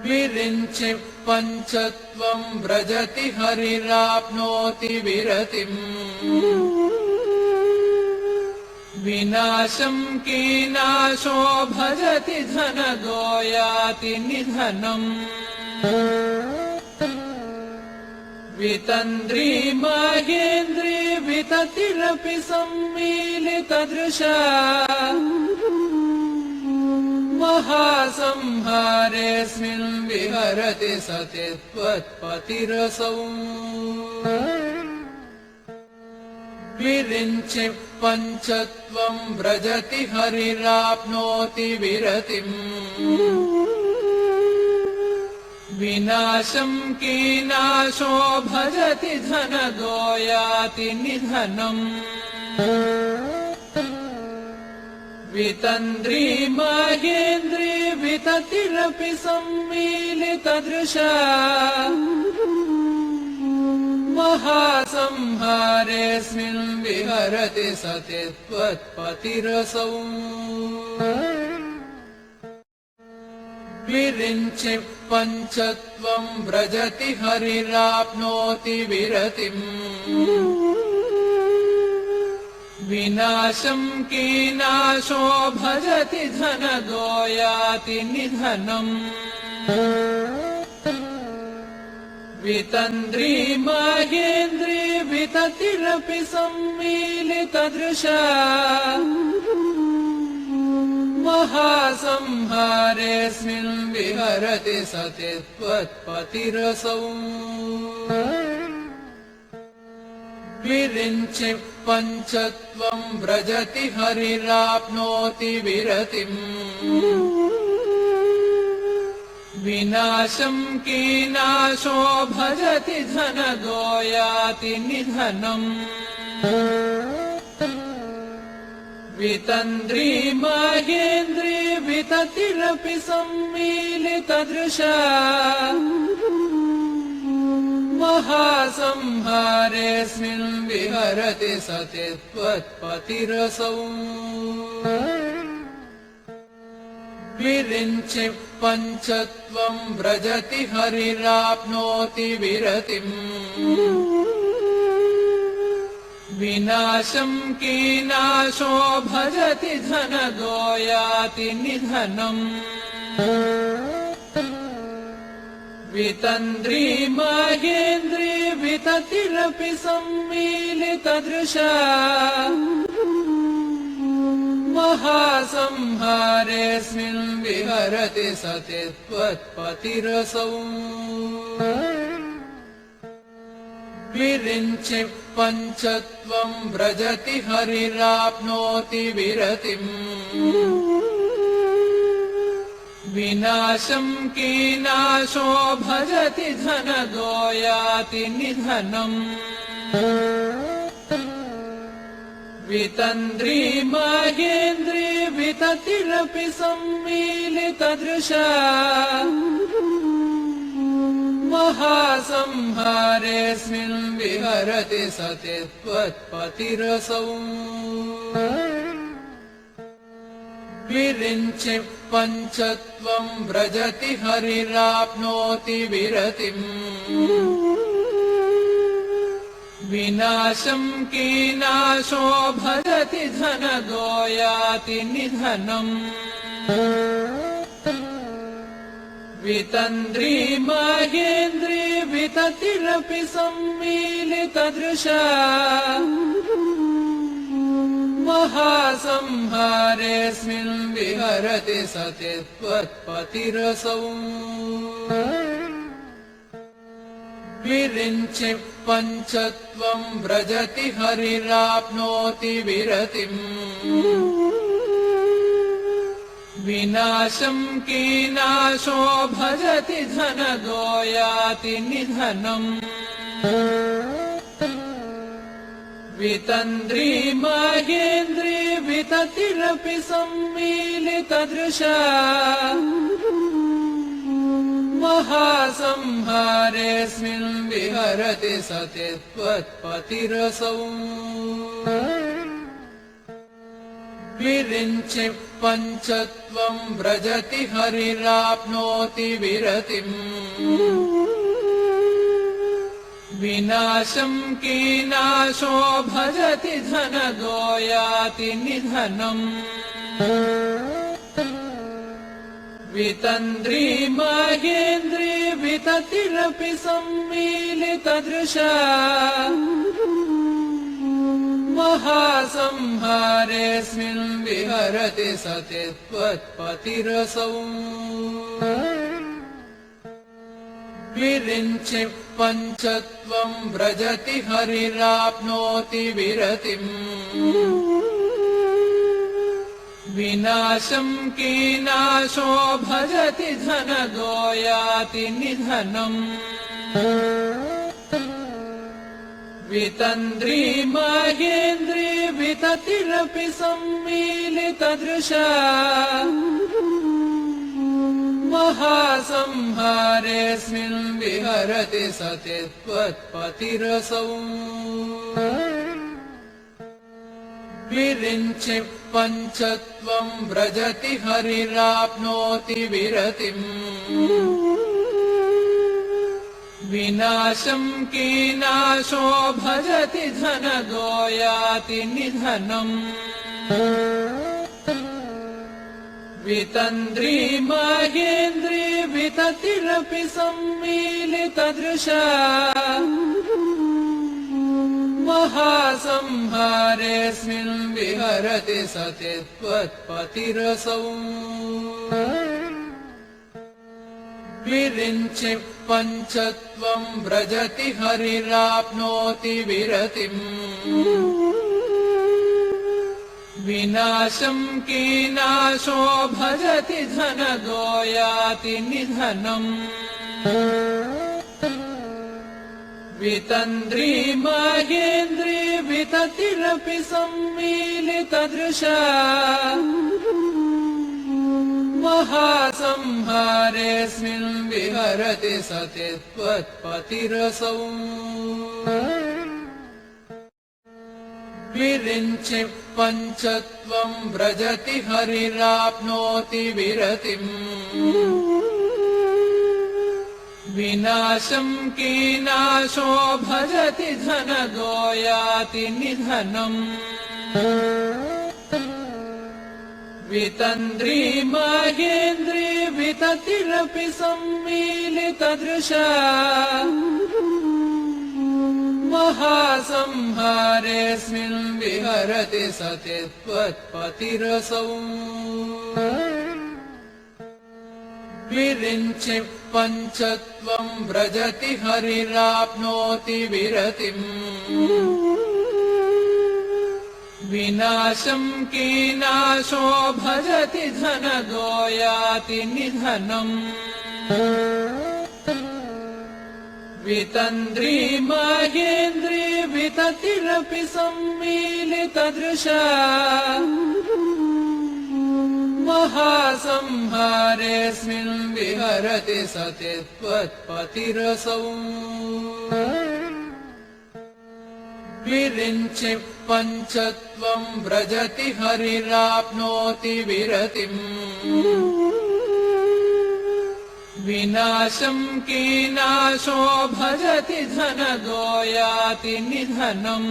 विरिञ्चि पञ्चत्वं व्रजति हरिराप्नोति विरतिम् विनाशं कीनाशो भजति धनदो याति निधनम् वितन्द्री माहेन्द्री विततिरपि सम्मीलितदृशा महासंहारेऽस्मिन् विहरति सति त्वत्पतिरसौ विरिञ्चि पञ्चत्वं व्रजति हरिराप्नोति विरतिम् विनाशं कीनाशो भजति धनदो याति निधनम् वितन्द्री माहेन्द्री विततिरपि सम्मीलितदृशा महासंहारेऽस्मिन् विहरति सति त्वत्पतिरसौ विरिञ्चि पञ्चत्वं व्रजति हरिराप्नोति विरतिम् विनाशं कीनाशो भजति धनदो याति निधनम् वितन्द्री माहेन्द्री विततिरपि सम्मीलितदृशा महासंहारेऽस्मिन् विहरति सति त्वत्पतिरसौ विरिञ्चि पञ्चत्वं व्रजति हरिराप्नोति विरतिम् विनाशं कीनाशो भजति धनदो याति निधनम् वितन्द्री माहेन्द्री विततिरपि सम्मीलितदृशा महासंहारेऽस्मिन् विहरति सति त्वत्पतिरसौ विरिञ्चि पञ्चत्वं व्रजति हरिराप्नोति विरतिम् विनाशं कीनाशो भजति धनदो याति निधनम् वितन्द्री माहेन्द्री विततिरपि सम्मीलितदृशा महासंहारेऽस्मिन् विहरति सति त्वत्पतिरसौ विरिञ्चि पञ्चत्वं व्रजति हरिराप्नोति विरतिम् विनाशं कीनाशो भजति धनदो याति निधनम् वितन्द्री माहेन्द्री विततिरपि सम्मीलितदृशा महासंहारेऽस्मिन् विहरति सति त्वत्पतिरसौ विरिञ्चि पञ्चत्वं व्रजति हरिराप्नोति विरतिम् विनाशं कीनाशो भजति धनदो याति निधनम् वितन्द्री माहेन्द्री विततिरपि सम्मीलितदृशा महासंहारेऽस्मिन् विहरति सति त्वत्पतिरसौ विरिञ्चि पञ्चत्वं व्रजति हरिराप्नोति विरतिम् विनाशं कीनाशो भजति धनदो याति निधनम् वितन्द्री माहेन्द्री विततिरपि सम्मीलितदृशा महासंहारेऽस्मिन् विहरति सति त्वत्पतिरसौ विरिञ्चि पञ्चत्वं व्रजति हरिराप्नोति विरतिम् विनाशं कीनाशो भजति धनदो याति निधनम् वितन्द्री माहेन्द्री विततिरपि सम्मीलितदृशा महासंहारेऽस्मिन् विहरति सति त्वत्पतिरसौ विरिञ्चि पञ्चत्वं व्रजति हरिराप्नोति विरतिम् विनाशं कीनाशो भजति धनदो याति निधनम् वितन्द्री माहेन्द्री विततिरपि सम्मीलितदृशा महासंहारेऽस्मिन् विहरति सति त्वत्पतिरसौ विरिञ्चि पञ्चत्वं व्रजति हरिराप्नोति विरतिम् विनाशं कीनाशो भजति धनदो याति निधनम् वितन्द्री माहेन्द्री विततिरपि सम्मीलितदृशा महासंहारेऽस्मिन् विहरति सति त्वत्पतिरसौ विरिञ्चि पञ्चत्वं व्रजति हरिराप्नोति विरतिम् विनाशं कीनाशो भजति धनदो याति निधनम् वितन्द्री माहेन्द्री विततिरपि सम्मीलितदृशा महासंहारेऽस्मिन् विहरति सति त्वत्पतिरसौ विरिञ्चि पञ्चत्वं व्रजति हरिराप्नोति विरतिम् विनाशं कीनाशो भजति धनदो याति निधनम् वितन्द्री माहेन्द्री विततिरपि सम्मीलितदृशा महासंहारेऽस्मिन् विहरति सति त्वत्पतिरसौ विरिञ्चि पञ्चत्वं व्रजति हरिराप्नोति विरतिम् विनाशं कीनाशो भजति धनदो याति निधनम् वितन्द्री माहेन्द्री विततिरपि सम्मीलितदृशा महासंहारेऽस्मिन् विहरति सति त्वत्पतिरसौ विरिञ्चि पञ्चत्वं व्रजति हरिराप्नोति विरतिम् विनाशं कीनाशो भजति धनदो याति निधनम्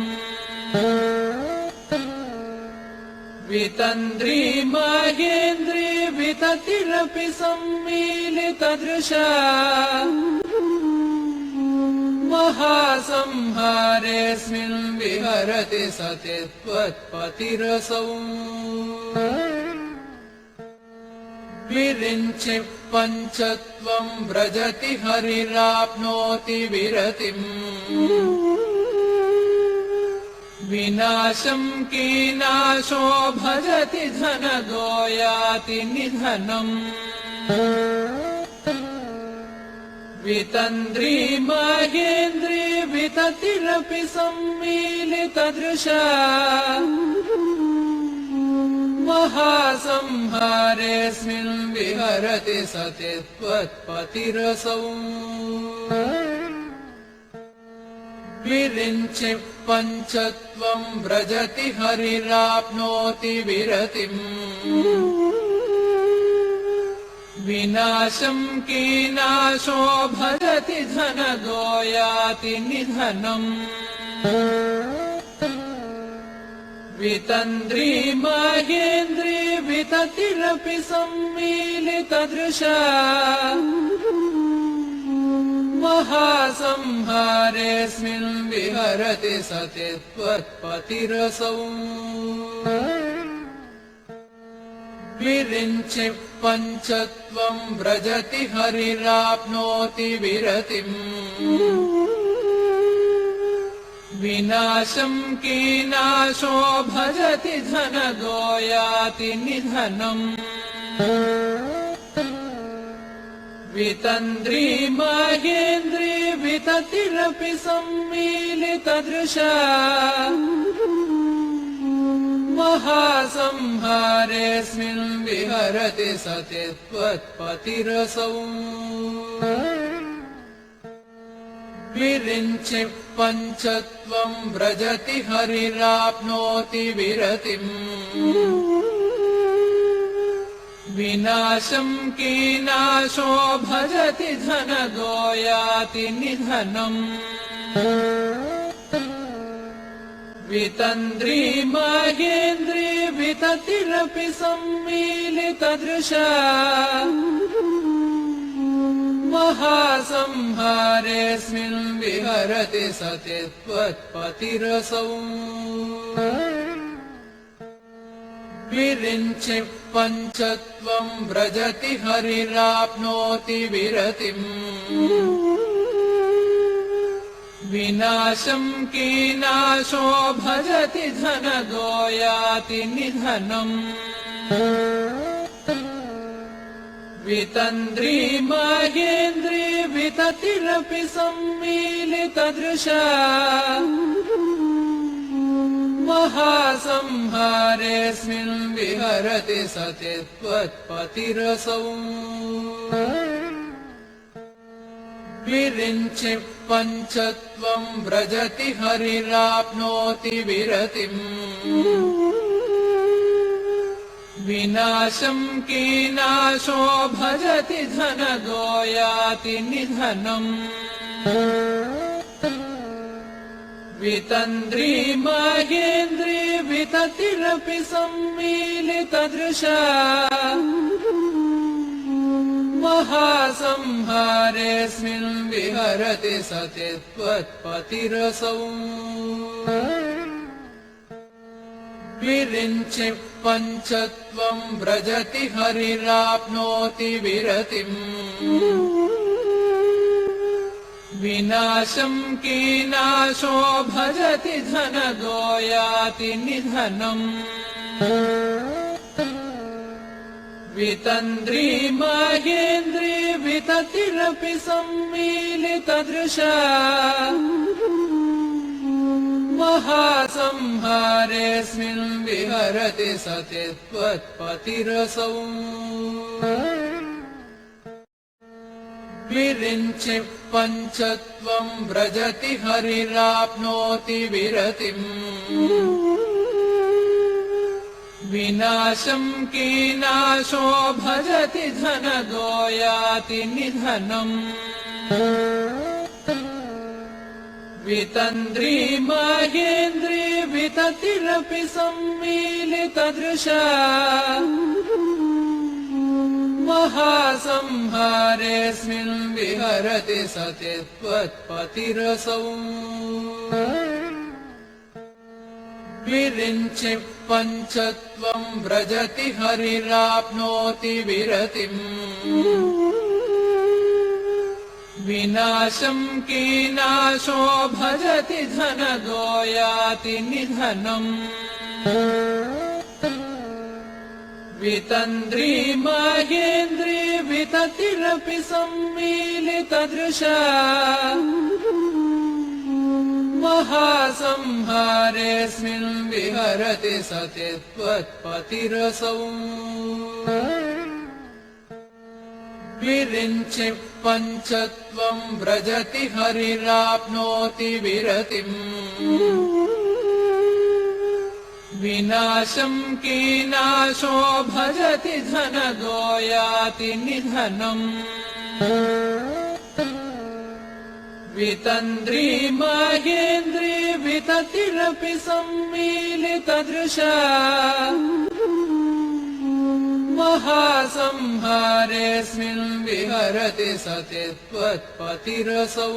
वितन्द्री माहेन्द्री विततिरपि सम्मीलितदृशा महासंहारेऽस्मिन् विहरति सति त्वत्पतिरसौ विरिञ्चि पञ्चत्वं व्रजति हरिराप्नोति विरतिम् विनाशं कीनाशो भजति धनदो याति निधनम् वितन्द्री माहेन्द्री विततिरपि सम्मीलितदृशा महासंहारेऽस्मिन् विहरति सति त्वत्पतिरसौ विरिञ्चि पञ्चत्वं व्रजति हरिराप्नोति विरतिम् विनाशं कीनाशो भजति धनदो याति निधनम् वितन्द्री माहेन्द्री विततिरपि सम्मीलितदृशा महासंहारेऽस्मिन् विहरति सति त्वत्पतिरसौ विरिञ्चि पञ्चत्वं व्रजति हरिराप्नोति विरतिम् विनाशं कीनाशो भजति धनदो याति निधनम् वितन्द्री माहेन्द्री विततिरपि सम्मीलितदृशा महासंहारेऽस्मिन् विहरति सति त्वत्पतिरसौ विरिञ्चि पञ्चत्वं व्रजति हरिराप्नोति विरतिम् विनाशं कीनाशो भजति धनदो याति निधनम् वितन्द्री माहेन्द्री विततिरपि सम्मीलितदृशा महासंहारेऽस्मिन् विहरति सति त्वत्पतिरसौ विरिञ्चि पञ्चत्वं व्रजति हरिराप्नोति विरतिम् विनाशं कीनाशो भजति धनदो याति निधनम् वितन्द्री माहेन्द्री विततिरपि सम्मीलितदृशा महासंहारेऽस्मिन् विहरति सति त्वत्पतिरसौ विरिञ्चि पञ्चत्वं व्रजति हरिराप्नोति विरतिम् विनाशं कीनाशो भजति धनदो याति निधनम् वितन्द्री माहेन्द्री विततिरपि सम्मीलितदृशा महासंहारेऽस्मिन् विहरति सति त्वत्पतिरसौ विरिञ्चि पञ्चत्वं व्रजति हरिराप्नोति विरतिम् विनाशं कीनाशो भजति धनदो याति निधनम् वितन्द्री माहेन्द्री विततिरपि सम्मीलितदृशा महासंहारेऽस्मिन् विहरति सति त्वत्पतिरसौ विरिञ्चि पञ्चत्वं व्रजति हरिराप्नोति विरतिम् विनाशं कीनाशो भजति धनदो याति निधनम् वितन्द्री माहेन्द्री विततिरपि सम्मीलितदृशा महासंहारेऽस्मिन् विहरति सति त्वत्पतिरसौ विरिञ्चि पञ्चत्वं व्रजति हरिराप्नोति विरतिम् विनाशं कीनाशो भजति धनदो याति निधनम् वितन्द्री माहेन्द्री विततिरपि सम्मीलितदृशा महासंहारेऽस्मिन् विहरति सति त्वत्पतिरसौ विरिञ्चि पञ्चत्वं व्रजति हरिराप्नोति विरतिम् विनाशं कीनाशो भजति धनदो याति निधनम् वितन्द्री माहेन्द्री विततिरपि सम्मीलितदृशा महासंहारेऽस्मिन् विहरति सति त्वत्पतिरसौ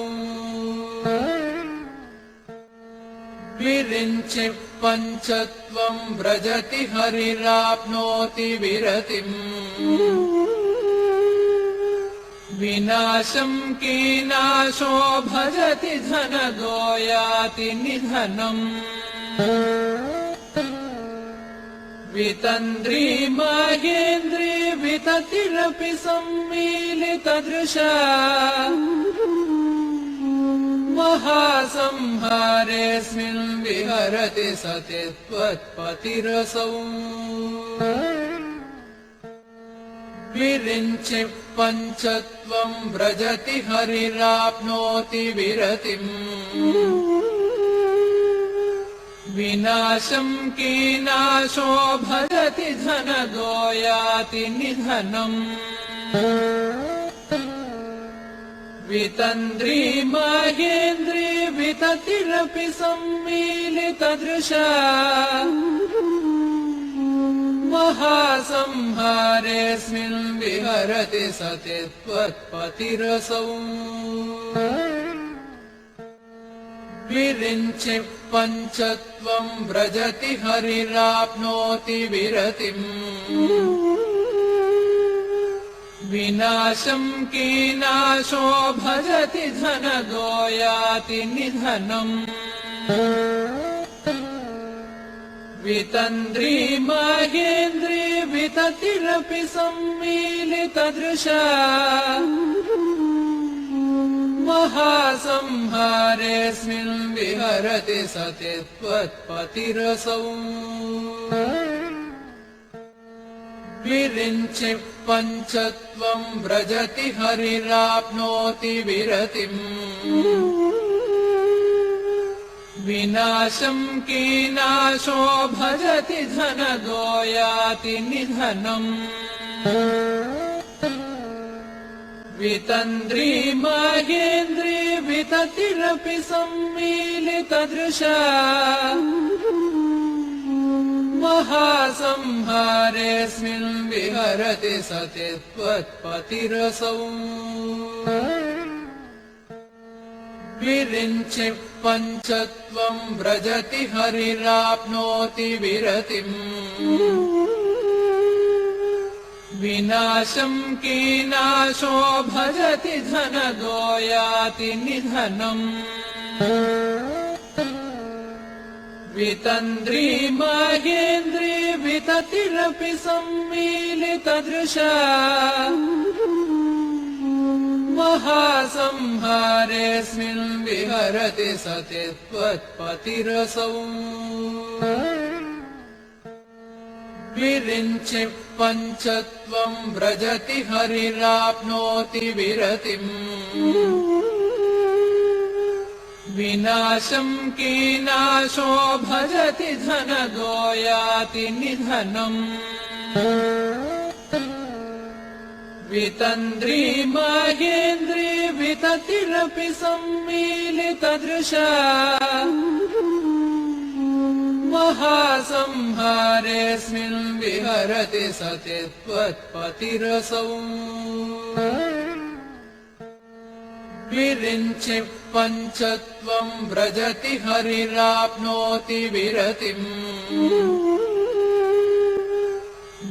विरिञ्चि पञ्चत्वं व्रजति हरिराप्नोति विरतिम् विनाशं कीनाशो भजति धनदो याति निधनम् वितन्द्री माहेन्द्री विततिरपि सम्मीलितदृशा महासंहारेऽस्मिन् विहरति सति त्वत्पतिरसौ विरिञ्चि पञ्चत्वं व्रजति हरिराप्नोति विरतिम् विनाशं कीनाशो भजति धनदो याति निधनम् वितन्द्री माहेन्द्री विततिरपि सम्मीलितदृशा महासंहारेऽस्मिन् विहरति सति त्वत्पतिरसौ विरिञ्चि पञ्चत्वं व्रजति हरिराप्नोति विरतिम् विनाशं कीनाशो भजति धनदो याति निधनम् वितन्द्री माहेन्द्री विततिरपि सम्मीलितदृशा महासंहारेऽस्मिन् विहरति सति त्वत्पतिरसौ विरिञ्चि पञ्चत्वं व्रजति हरिराप्नोति विरतिम् विनाशं कीनाशो भजति धनदो याति निधनम् वितन्द्री माहेन्द्री विततिरपि सम्मीलितदृशा महासंहारेऽस्मिन् विहरति सति त्वत्पतिरसौ विरिञ्चि पञ्चत्वं व्रजति हरिराप्नोति विरतिम् विनाशं कीनाशो भजति धनदो याति निधनम् वितन्द्री माहेन्द्री विततिरपि सम्मीलितदृशा महासंहारेऽस्मिन् विहरति सति त्वत्पतिरसौ विरिञ्चि पञ्चत्वं व्रजति हरिराप्नोति विरतिम् विनाशं कीनाशो भजति धनदो याति निधनम् वितन्द्री माहेन्द्री विततिरपि सम्मीलितदृशा महासंहारेऽस्मिन् विहरति सति त्वत्पतिरसौ विरिञ्चि पञ्चत्वं व्रजति हरिराप्नोति विरतिम्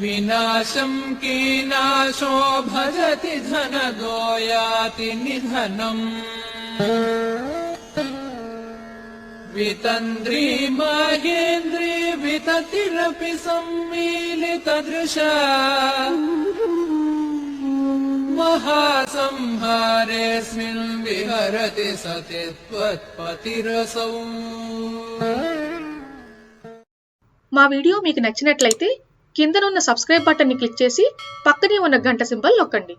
विनाशं कीनाशो भजति धनदो याति निधनम् वितन्द्री माहेन्द्री विततिरपि सम्मीलितदृशा महासंहारेऽस्मिन् विहरति सति त्वत्पतिरसौ। మా వీడియో మీకు నచ్చినట్లయితే కిందనున్న సబ్స్క్రైబ్ బటన్ ని క్లిక్ చేసి పక్కనే ఉన్న గంట సింబల్ నొక్కండి.